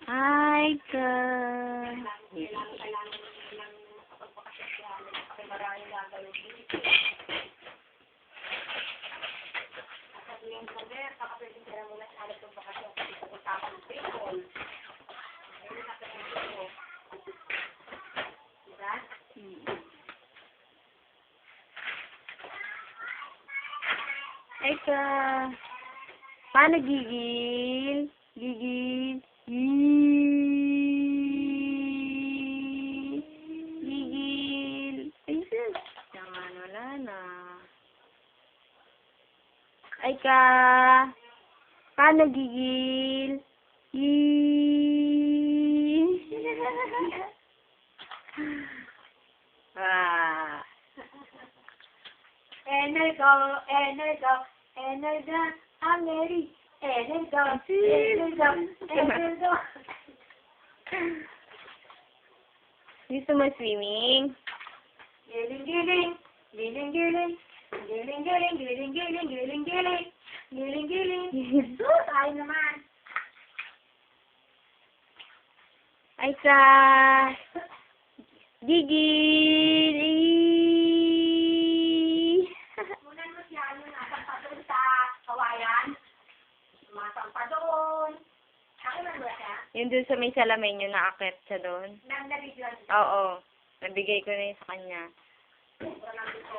Hi, ka. Hi, ka. Paano gigil? Gigil. Gigil. Ay, sis. Naman, wala na. Ay, ka. Paano gigil? Ah. Energo, energo, energo, Ameri, energo, energo, energo. Gusto mo swimming? Giling, giling, giling, giling, giling, giling, giling, giling, giling, giling, giling, giling. Sus, tayo naman. Ay, ka. Gigil. Munan mo siya yung nasampa doon sa kawayan. Masampa doon. Nakiman mo siya? Yun dun sa may salamin yun, naakit siya doon. Nang nabigyan. Oo. Nabigay ko na yun sa kanya. Walang dito.